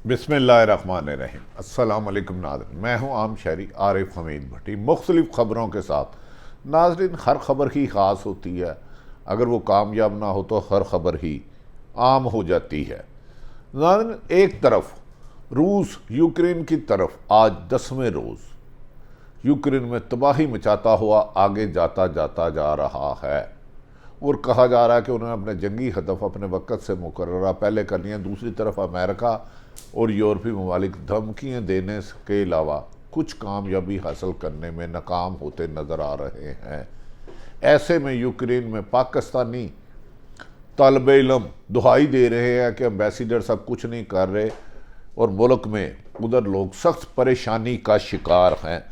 बिस्मिल्लाहिर्रहमानिर्रहीम। अस्सलाम वालेकुम नाज़रीन, मैं हूँ आम शहरी आरिफ हमीद भट्टी मुख्तलिफ़ ख़बरों के साथ। नाज़रीन, हर ख़बर ही ख़ास होती है, अगर वो कामयाब ना हो तो हर ख़बर ही आम हो जाती है। नाज़रीन, एक तरफ रूस यूक्रेन की तरफ आज 10वें रोज़ यूक्रेन में तबाही मचाता हुआ आगे जाता जाता जा रहा है और कहा जा रहा है कि उन्होंने अपने जंगी हदफ अपने वक़्त से मुकर्ररा पहले कर लिए। दूसरी तरफ अमेरिका और यूरोपीय ममालिक धमकियाँ देने के अलावा कुछ कामयाबी हासिल करने में नाकाम होते नज़र आ रहे हैं। ऐसे में यूक्रेन में पाकिस्तानी तालिब इल्म दुहाई दे रहे हैं कि एम्बेसडर सब कुछ नहीं कर रहे और मुल्क में उधर लोग सख्त परेशानी का शिकार हैं।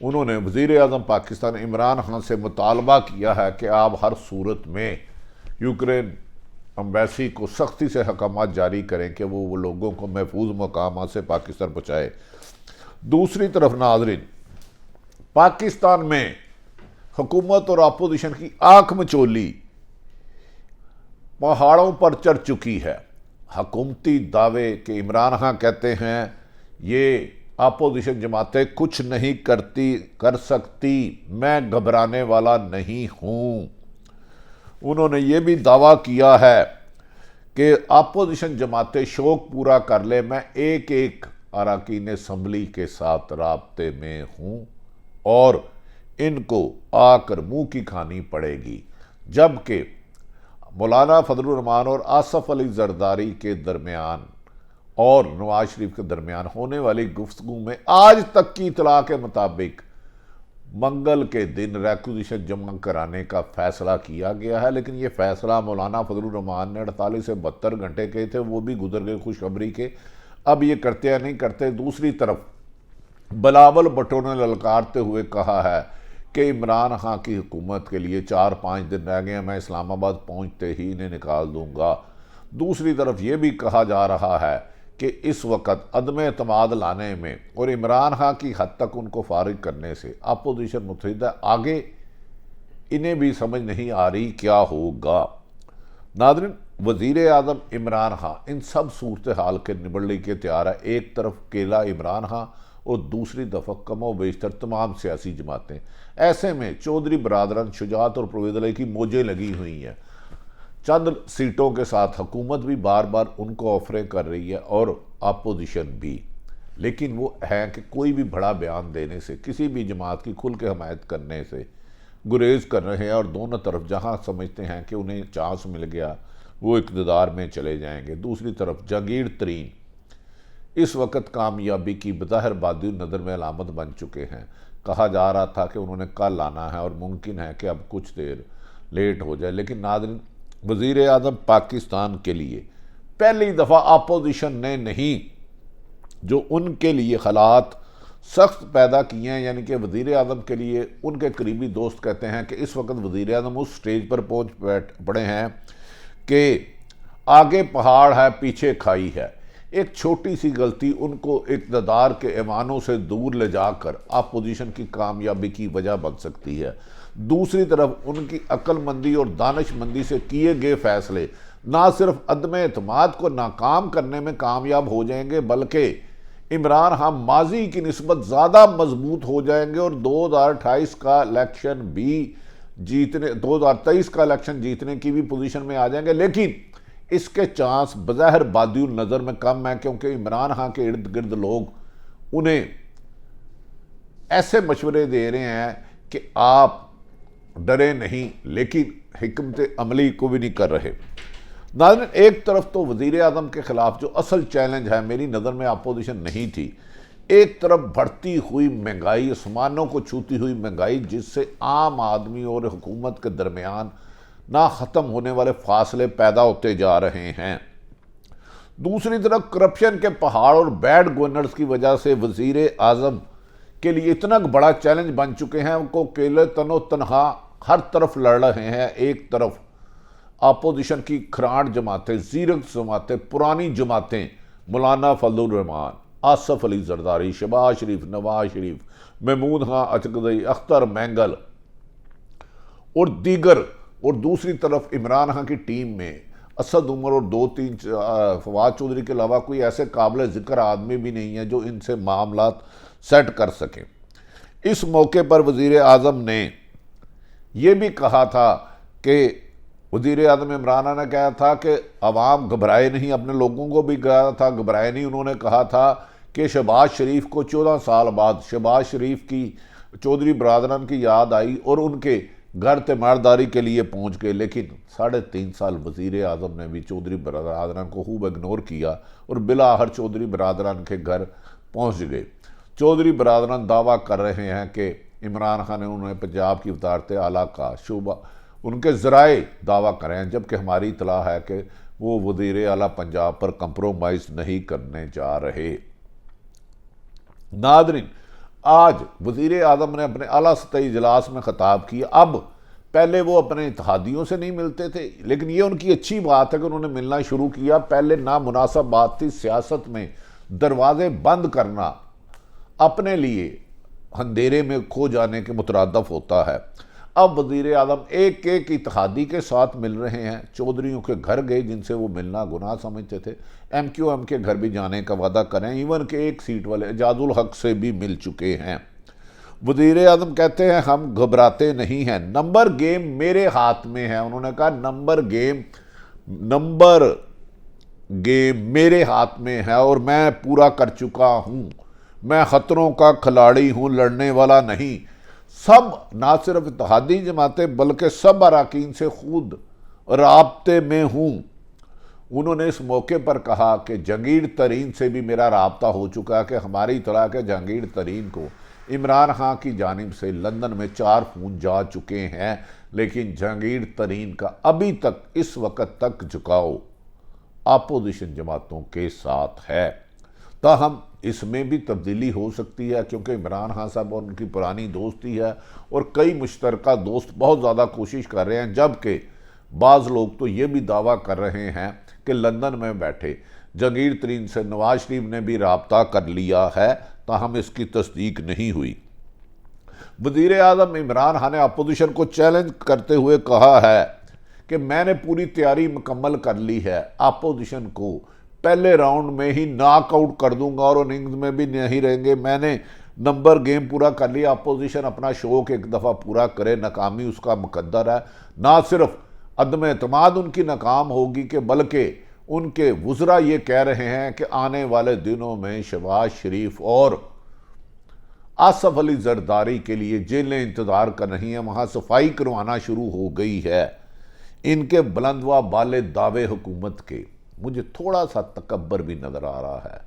उन्होंने वज़ीर आज़म पाकिस्तान इमरान खान से मुतालबा किया है कि आप हर सूरत में यूक्रेन एम्बेसी को सख्ती से हकामात जारी करें कि वो लोगों को महफूज मकामात से पाकिस्तान पहुँचाए। दूसरी तरफ नाज़रीन, पाकिस्तान में हुकूमत और अपोजिशन की आंख मचोली पहाड़ों पर चढ़ चुकी है। हुकूमती दावे के इमरान खान कहते हैं ये अपोजिशन जमातें कुछ नहीं कर सकती, मैं घबराने वाला नहीं हूँ। उन्होंने ये भी दावा किया है कि अपोजिशन जमातें शौक पूरा कर ले, मैं एक एक अरकान असम्बली के साथ राब्ते में हूँ और इनको आकर मुंह की खानी पड़ेगी। जबकि मौलाना फजलुर रहमान और आसफ अली जरदारी के दरमियान और नवाज शरीफ के दरमियान होने वाली गुफ्तगू में आज तक की इतला के मुताबिक मंगल के दिन रेक्विजिशन जमा कराने का फैसला किया गया है। लेकिन ये फैसला मौलाना फजलुर रहमान ने 48 से 72 घंटे कहे थे, वो भी गुजर गए खुशखबरी के। अब ये करते या नहीं करते। दूसरी तरफ बिलावल भुट्टो ने ललकारते हुए कहा है कि इमरान खान की हुकूमत के लिए 4-5 दिन रह गए हैं, मैं इस्लामाबाद पहुंचते ही इन्हें निकाल दूंगा। दूसरी तरफ ये भी कहा जा रहा है कि इस वक्त अदम एतमाद लाने में और इमरान खान की हद तक उनको फारिग करने से अपोजिशन मुतहिद है, आगे इन्हें भी समझ नहीं आ रही क्या होगा। नाज़रीन, वज़ीर आज़म इमरान खान इन सब सूरत हाल के निबड़ने के तैयार है। एक तरफ केला इमरान खान और दूसरी दफ़ा कमो बेशतर तमाम सियासी जमातें। ऐसे में चौधरी बरादरान शुजात और परवेज़ इलाही की मौजें लगी हुई हैं। चंद सीटों के साथ हुकूमत भी बार बार उनको ऑफरें कर रही है और अपोजिशन भी, लेकिन वो है कि कोई भी बड़ा बयान देने से, किसी भी जमात की खुल के हमायत करने से गुरेज कर रहे हैं और दोनों तरफ जहां समझते हैं कि उन्हें चांस मिल गया वो इक़्तिदार में चले जाएंगे। दूसरी तरफ जागीर तरीन इस वक्त कामयाबी की बज़ाहिर बादी नज़र में अलामत बन चुके हैं। कहा जा रहा था कि उन्होंने कल आना है और मुमकिन है कि अब कुछ देर लेट हो जाए। लेकिन नाज़रीन, वज़ीर आज़म पाकिस्तान के लिए पहली दफ़ा अपोजिशन ने नहीं जो उनके लिए हालात सख्त पैदा किए हैं, यानी कि वज़ीर आज़म के लिए उनके करीबी दोस्त कहते हैं कि इस वक्त वज़ीर आज़म उस स्टेज पर पहुँच पड़े हैं कि आगे पहाड़ है पीछे खाई है। एक छोटी सी गलती उनको इक़्तिदार के ऐवानों से दूर ले जाकर अपोजिशन की कामयाबी की वजह बन सकती है। दूसरी तरफ उनकी अक्लमंदी और दानिशमंदी से किए गए फैसले ना सिर्फ अदम एतमाद को नाकाम करने में कामयाब हो जाएंगे, बल्कि इमरान खान माजी की निस्बत ज़्यादा मजबूत हो जाएंगे और 2028 का इलेक्शन भी जीतने 2023 का इलेक्शन जीतने की भी पोजीशन में आ जाएंगे। लेकिन इसके चांस बज़ाहिर बादी नज़र में कम है, क्योंकि इमरान खान के इर्द गिर्द लोग उन्हें ऐसे मशवरे दे रहे हैं कि आप डरे नहीं, लेकिन हिकमत अमली को भी नहीं कर रहे। नाज़रीन, एक तरफ तो वज़ीर आज़म के ख़िलाफ़ जो असल चैलेंज है, मेरी नज़र में अपोजिशन नहीं थी। एक तरफ बढ़ती हुई महंगाई, आसमानों को छूती हुई महंगाई, जिससे आम आदमी और हुकूमत के दरमियान ना ख़त्म होने वाले फासले पैदा होते जा रहे हैं। दूसरी तरफ करप्शन के पहाड़ और बैड गवर्नर्स की वजह से वज़ीर आज़म के लिए इतना बड़ा चैलेंज बन चुके हैं, उनको अकेले तनो तनहा हर तरफ लड़ रहे हैं। एक तरफ अपोजिशन की खरांड जमातें, जीरक जमातें, पुरानी जमातें, मौलाना फजलुर रहमान, आसफ अली जरदारी, शहबाज शरीफ, नवाज शरीफ, महमूद खां अचकज़ई, अख्तर मैंगल और दीगर, और दूसरी तरफ इमरान खान की टीम में असद उमर और दो तीन फवाद चौधरी के अलावा कोई ऐसे काबिल जिक्र आदमी भी नहीं है जो इनसे मामलात सेट कर सकें। इस मौके पर वज़ीर आज़म ने यह भी कहा था कि वज़ीर आज़म इमरान ने कहा था कि अवाम घबराए नहीं, अपने लोगों को भी कहा था घबराए नहीं। उन्होंने कहा था कि शहबाज शरीफ को 14 साल बाद शहबाज शरीफ की चौधरी बरादरान की याद आई और उनके घर तीमारदारी के लिए पहुंच गए, लेकिन 3.5 साल वज़ीर आज़म ने भी चौधरी बरादरान को खूब इग्नोर किया और बिलाहर चौधरी बरादरान के घर पहुंच गए। चौधरी बरादरान दावा कर रहे हैं कि इमरान खान ने उन्हें पंजाब की वजारत आला का शोबा, उनके ज़राए दावा कर रहे हैं, जबकि हमारी इतला है कि वो वज़ीर आला पंजाब पर कंप्रोमाइज़ नहीं करने जा रहे। नादरीन, आज वज़ीर आज़म ने अपने आला सतही इजलास में खिताब किया। अब पहले वो अपने इत्तेहादियों से नहीं मिलते थे, लेकिन ये उनकी अच्छी बात है कि उन्होंने मिलना शुरू किया। पहले नामुनासिब बात थी, सियासत में दरवाजे बंद करना अपने लिए अंधेरे में खो जाने के मुतरादफ होता है। अब वज़ीर आज़म एक एक इत्तेहादी के साथ मिल रहे हैं। चौधरियों के घर गए जिनसे वो मिलना गुनाह समझते थे, MQM के घर भी जाने का वादा करें, इवन के एक सीट वाले एजाजुल हक से भी मिल चुके हैं। वज़ीर आज़म कहते हैं हम घबराते नहीं हैं, नंबर गेम मेरे हाथ में है। उन्होंने कहा नंबर गेम मेरे हाथ में है और मैं पूरा कर चुका हूँ। मैं खतरों का खिलाड़ी हूँ, लड़ने वाला नहीं। सब ना सिर्फ इत्तेहादी जमातें बल्कि सब अरकान से खुद राब्ते में हूँ। उन्होंने इस मौके पर कहा कि जहांगीर तरीन से भी मेरा राब्ता हो चुका है कि हमारी इतला के जहांगीर तरीन को इमरान खान की जानिब से लंदन में 4 फ़ोन जा चुके हैं, लेकिन जहांगीर तरीन का अभी तक इस वक्त तक झुकाव अपोजिशन जमातों के साथ है। ताहम इसमें भी तब्दीली हो सकती है, क्योंकि इमरान खान साहब और उनकी पुरानी दोस्ती है और कई मुश्तरका दोस्त बहुत ज़्यादा कोशिश कर रहे हैं, जबकि बाज़ लोग तो ये भी दावा कर रहे हैं कि लंदन में बैठे जहांगीर तरीन से नवाज शरीफ ने भी राब्ता कर लिया है, ताहम इसकी तस्दीक नहीं हुई। वज़ीर आज़म इमरान खान ने अपोजिशन को चैलेंज करते हुए कहा है कि मैंने पूरी तैयारी मुकम्मल कर ली है, अपोजिशन को पहले राउंड में ही नॉकआउट कर दूंगा और इनिंग्स में भी नहीं रहेंगे। मैंने नंबर गेम पूरा कर लिया। अपोजिशन अपना शौक एक दफ़ा पूरा करे, नाकामी उसका मुकद्दर है। ना सिर्फ अदम एतमाद उनकी नाकाम होगी कि बल्कि उनके वुज़रा ये कह रहे हैं कि आने वाले दिनों में शहबाज शरीफ और आसफ अली जरदारी के लिए जेलें इंतज़ार कर रही हैं, वहाँ सफाई करवाना शुरू हो गई है। इनके बुलंदवा बाले दावे हुकूमत के मुझे थोड़ा सा तकब्बर भी नज़र आ रहा है।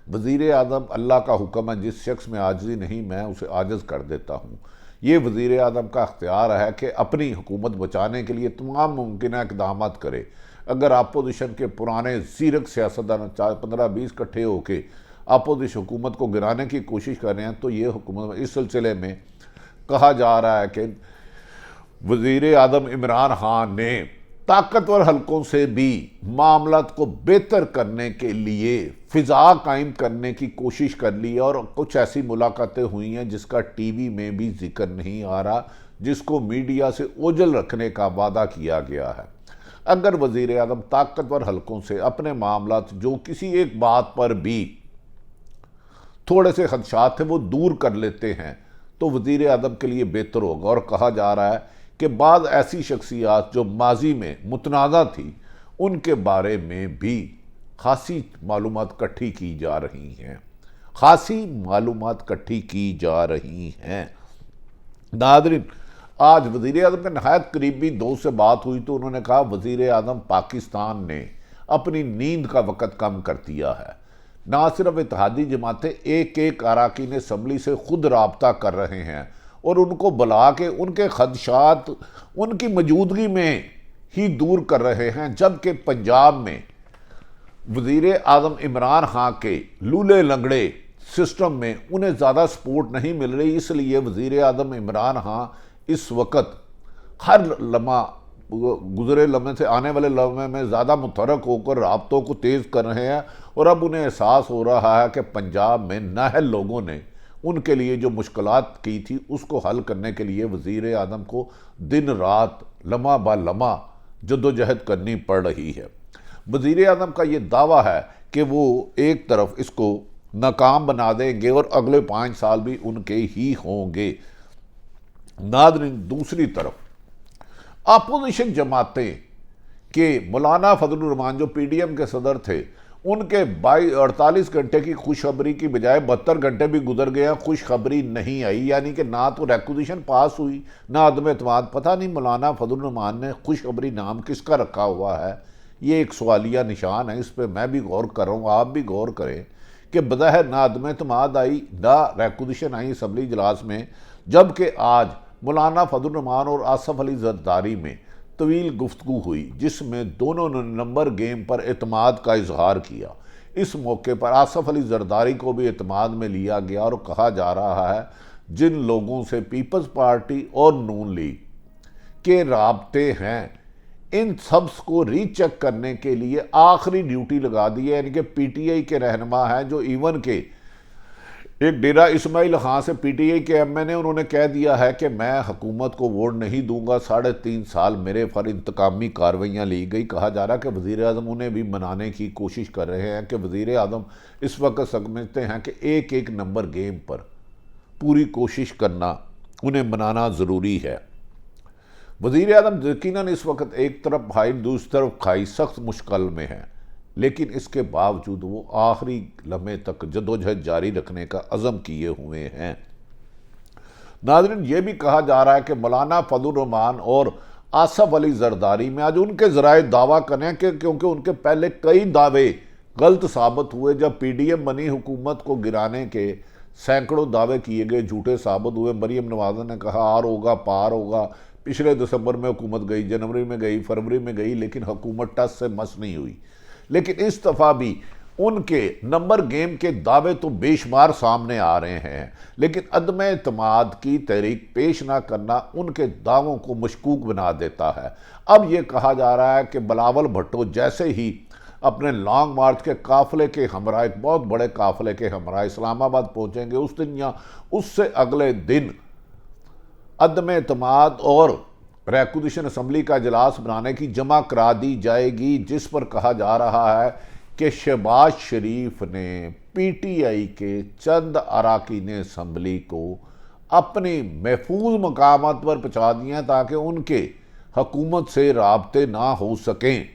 वज़ीर आज़म अल्लाह का हुक्म है, जिस शख्स में आजिज़ी नहीं मैं उसे आजिज़ कर देता हूँ। ये वज़ीर आज़म का अख्तियार है कि अपनी हुकूमत बचाने के लिए तमाम मुमकिन इक़दाम करे। अगर अपोजिशन के पुराने ज़ीरक सियासतदान 15-20 इकट्ठे होकर अपोजिशन हुकूमत को गिराने की कोशिश कर रहे हैं, तो ये हुकूमत इस सिलसिले में कहा जा रहा है कि वज़ीर आज़म इमरान खान ने ताकतवर हलकों से भी मामलात को बेहतर करने के लिए फ़िज़ा कायम करने की कोशिश कर ली है और कुछ ऐसी मुलाकातें हुई हैं जिसका टीवी में भी जिक्र नहीं आ रहा, जिसको मीडिया से ओझल रखने का वादा किया गया है। अगर वज़ीर आज़म ताकतवर हलकों से अपने मामलात जो किसी एक बात पर भी थोड़े से खदशात थे वो दूर कर लेते हैं तो वज़ीर आज़म के लिए बेहतर होगा। और कहा जा रहा है कि बाद ऐसी शख्सियात जो माजी में मुतनाज़ा थी उनके बारे में भी खासी मालूमात इकट्ठी की जा रही हैं। नादरीन, आज वज़ीर आज़म के नहायत करीबी दोस्त से बात हुई तो उन्होंने कहा वज़ीर आज़म पाकिस्तान ने अपनी नींद का वक़्त कम कर दिया है। ना सिर्फ इत्तेहादी जमातें एक एक अरकान असम्बली से खुद राब्ता कर रहे हैं और उनको बुला के उनके खदशात उनकी मौजूदगी में ही दूर कर रहे हैं, जबकि पंजाब में वज़ीर आज़म इमरान खान के लूले लंगड़े सिस्टम में उन्हें ज़्यादा सपोर्ट नहीं मिल रही। इसलिए वज़ीर आज़म इमरान खान इस वक्त हर लम्हा गुज़रे लम्हे से आने वाले लम्हे में ज़्यादा मुतहरक होकर राब्तों को तेज़ कर रहे हैं और अब उन्हें एहसास हो रहा है कि पंजाब में नाअहल लोगों ने उनके लिए जो मुश्किलात की थी उसको हल करने के लिए वज़ीर आज़म को दिन रात लम्हा ब लम्हा जद्दोजहद करनी पड़ रही है। वज़ीर आज़म का ये दावा है कि वो एक तरफ इसको नाकाम बना देंगे और अगले 5 साल भी उनके ही होंगे। नाज़रीन, दूसरी तरफ अपोजिशन जमातें के मौलाना फजलुर रहमान जो पीडीएम के सदर थे, उनके 48 घंटे की खुशखबरी की बजाय 72 घंटे भी गुजर गए, खुशखबरी नहीं आई। यानी कि ना तो रेक्विजिशन पास हुई, ना अदम एतमाद। पता नहीं मौलाना फजलुर रहमान ने खुशखबरी नाम किसका रखा हुआ है, ये एक सवालिया निशान है। इस पर मैं भी गौर कर रहा हूँ, आप भी गौर करें कि बज़ाहिर ना अदम एतमाद आई, ना रेक्विजिशन आई असम्बली इजलास में, जबकि आज मौलाना फजलुर रहमान और आसफ अली जरदारी में तवील गुफ्तगू हुई, जिसमें दोनों ने नंबर गेम पर एतमाद का इजहार किया। इस मौके पर आसफ अली जरदारी को भी एतमाद में लिया गया और कहा जा रहा है जिन लोगों से पीपल्स पार्टी और नून लीग के राब्ते हैं, इन सबस को रीचेक करने के लिए आखिरी ड्यूटी लगा दी है। यानी कि पीटीआई के रहनुमा हैं जो इवन के एक डेरा इस्माइल खां से पीटीआई के एमएन ने, उन्होंने कह दिया है कि मैं हुकूमत को वोट नहीं दूंगा, 3.5 साल मेरे पर इंतकामी कार्रवाइयाँ ली गई। कहा जा रहा है कि वज़ीर आज़म उन्हें भी मनाने की कोशिश कर रहे हैं कि वज़ीर आज़म इस वक्त समझते हैं कि एक एक नंबर गेम पर पूरी कोशिश करना उन्हें मनाना ज़रूरी है। वज़ीर आज़म यकीनन इस वक्त एक तरफ भाई दूसरी तरफ खाई सख्त मुश्किल में है, लेकिन इसके बावजूद वो आखिरी लम्हे तक जदोजहद जारी रखने का अज़म किए हुए हैं। नाज़रीन, ये भी कहा जा रहा है कि मौलाना फजलुर रहमान और आसफ अली जरदारी में आज उनके ज़राए दावा करें कि क्योंकि उनके पहले कई दावे गलत साबित हुए। जब पीडीएम बनी, हुकूमत को गिराने के सैकड़ों दावे किए गए, झूठे साबित हुए। मरीम नवाज़ ने कहा आर होगा पार होगा, पिछले दिसंबर में हुकूमत गई, जनवरी में गई, फरवरी में गई, लेकिन हुकूमत टस से मस नहीं हुई। लेकिन इस दफ़ा भी उनके नंबर गेम के दावे तो बेशुमार सामने आ रहे हैं, लेकिन अदम एतमाद की तहरीक पेश ना करना उनके दावों को मशकूक बना देता है। अब यह कहा जा रहा है कि बिलावल भुट्टो जैसे ही अपने लॉन्ग मार्च के काफिले के हमरा, एक बहुत बड़े काफिले के हमरा इस्लामाबाद पहुंचेंगे, उस दिन या उससे अगले दिन अदम एतमाद और रेक्विजिशन असम्बली का इजलास बनाने की जमा करा दी जाएगी, जिस पर कहा जा रहा है कि शहबाज शरीफ ने पीटीआई के चंद अरकान असम्बली को अपनी महफूज मकामात पर पहुंचा दिए हैं ताकि उनके हुकूमत से राब्ते ना हो सकें।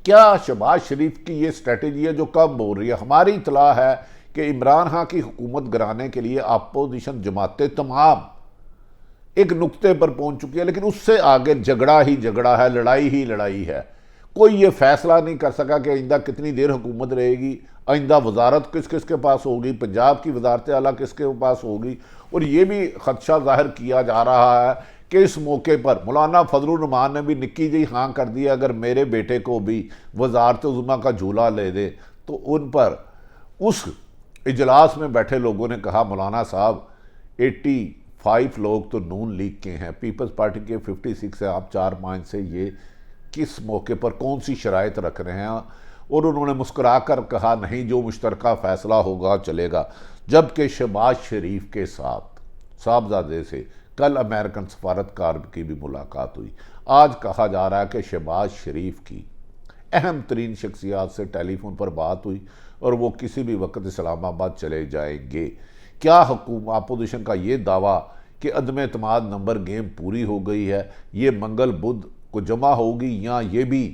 क्या शहबाज शरीफ की ये स्ट्रेटेजी है जो कब बोल रही है? हमारी इतला है कि इमरान खान की हुकूमत गिराने के लिए अपोजिशन जमातें तमाम एक नुक्ते पर पहुंच चुकी है, लेकिन उससे आगे झगड़ा ही झगड़ा है, लड़ाई ही लड़ाई है। कोई ये फैसला नहीं कर सका कि आइंदा कितनी देर हुकूमत रहेगी, आइंदा वजारत किस किस के पास होगी, पंजाब की वजारत आला किसके पास होगी। और ये भी खदशा जाहिर किया जा रहा है कि इस मौके पर मौलाना फजलुर रहमान ने भी निक्की जी हाँ कर दिया, अगर मेरे बेटे को भी वजारत उज़्मा का झूला ले दे तो उन पर। उस इजलास में बैठे लोगों ने कहा मौलाना साहब 85 लोग तो नून लीग के हैं, पीपल्स पार्टी के 56 है, आप 4-5 से ये किस मौके पर कौन सी शराइत रख रहे हैं? और उन्होंने मुस्कुरा कर कहा नहीं, जो मुश्तरका फैसला होगा चलेगा। जबकि शहबाज शरीफ के साथ साहबजादे से कल अमेरिकन सफारतकार की भी मुलाकात हुई। आज कहा जा रहा है कि शहबाज शरीफ की अहम तरीन शख्सियात से टेलीफोन पर बात हुई और वो किसी भी वक्त इस्लामाबाद चले जाएंगे। क्या हुकूमत अपोजिशन का ये दावा कि अदम एतमाद नंबर गेम पूरी हो गई है, ये मंगल बुध को जमा होगी या ये भी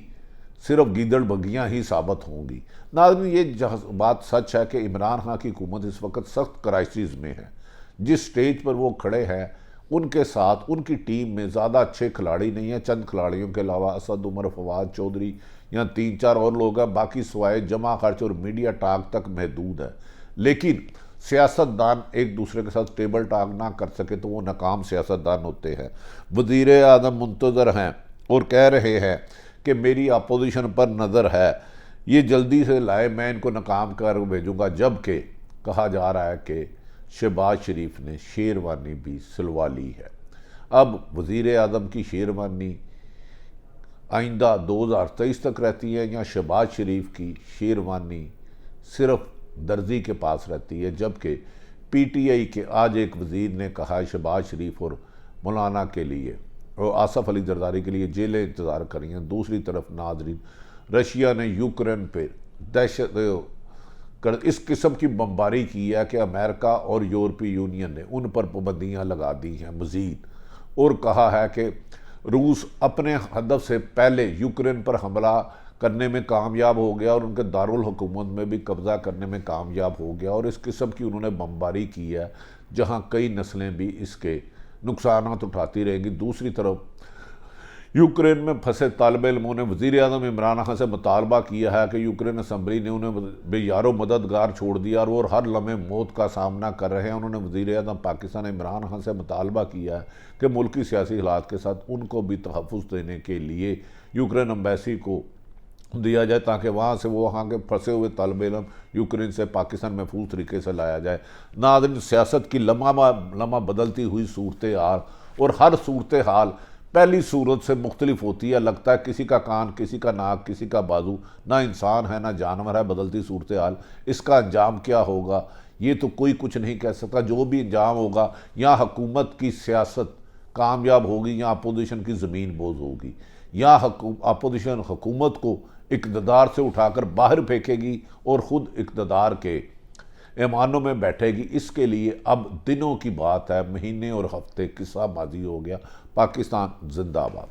सिर्फ गीदड़ बग्गियाँ ही साबित होंगी? नाज़रीन, ये बात सच है कि इमरान खान की हुकूमत इस वक्त सख्त क्राइसिस में है। जिस स्टेज पर वो खड़े हैं उनके साथ उनकी टीम में ज़्यादा अच्छे खिलाड़ी नहीं हैं। चंद खिलाड़ियों के अलावा असद उमर, फवाद चौधरी या 3-4 और लोग हैं, बाकी सवाए जमा खर्च और मीडिया टॉक तक महदूद है। लेकिन सियासतदान एक दूसरे के साथ टेबल टॉक ना कर सके तो वो नाकाम सियासतदान होते हैं। वज़ीर आज़म मुंतज़र हैं और कह रहे हैं कि मेरी अपोजिशन पर नज़र है, ये जल्दी से लाए, मैं इनको नाकाम कर भेजूँगा। जबकि कहा जा रहा है कि शहबाज शरीफ ने शेरवानी भी सिलवा ली है। अब वज़ीर आज़म की शेरवानी आइंदा 2023 तक रहती है या शहबाज शरीफ की शेरवानी सिर्फ दर्जी के पास रहती है? जबकि पीटीआई के आज एक वज़ीर ने कहा शहबाज शरीफ और मौलाना के लिए आसफ अली जरदारी के लिए जेलें इंतज़ार कर रही हैं। दूसरी तरफ नाजरीन, रशिया ने यूक्रेन पे दहशत इस किस्म की बमबारी की है कि अमेरिका और यूरोपीय यूनियन ने उन पर पाबंदियाँ लगा दी हैं मज़ीद, और कहा है कि रूस अपने हदफ से पहले यूक्रेन पर हमला करने में कामयाब हो गया और उनके दारुल हुकूमत में भी कब्ज़ा करने में कामयाब हो गया। और इस किस्म की उन्होंने बमबारी की है जहाँ कई नस्लें भी इसके नुकसानात उठाती रहेंगी। दूसरी तरफ यूक्रेन में फंसे तालिब इल्मों ने वज़ीर आज़म इमरान खान से मुतालबा किया है कि यूक्रेन असम्बली ने उन्हें बेयारो मददगार छोड़ दिया और वो हर लम्हे मौत का सामना कर रहे हैं। उन्होंने वज़ीर आज़म पाकिस्तान इमरान खान से मुतालबा किया है कि मुल्की सियासी हालात के साथ उनको भी तहफ़्फ़ुज़ देने के लिए यूक्रेन एम्बेसी को दिया जाए, ताकि वहाँ से वो वहाँ के फंसे हुए तालिब इल्म यूक्रेन से पाकिस्तान महफूज तरीके से लाया जाए। नाज़रीन, सियासत की लम्हा बदलती हुई सूरत हाल, और हर सूरत हाल पहली सूरत से मुख्तलिफ होती है। लगता है किसी का कान, किसी का नाक, किसी का बाजू, ना इंसान है ना जानवर है। बदलती सूरत हाल, इसका अंजाम क्या होगा ये तो कोई कुछ नहीं कह सकता। जो भी अंजाम होगा, या हुकूमत की सियासत कामयाब होगी या अपोजिशन की ज़मीन बोझ होगी, या अपोजिशन हुकूमत को इक़्तिदार से उठाकर बाहर फेंकेगी और ख़ुद इक़्तिदार के ऐमानों में बैठेगी। इसके लिए अब दिनों की बात है, महीने और हफ्ते किस्सा माजी हो गया। पाकिस्तान जिंदाबाद।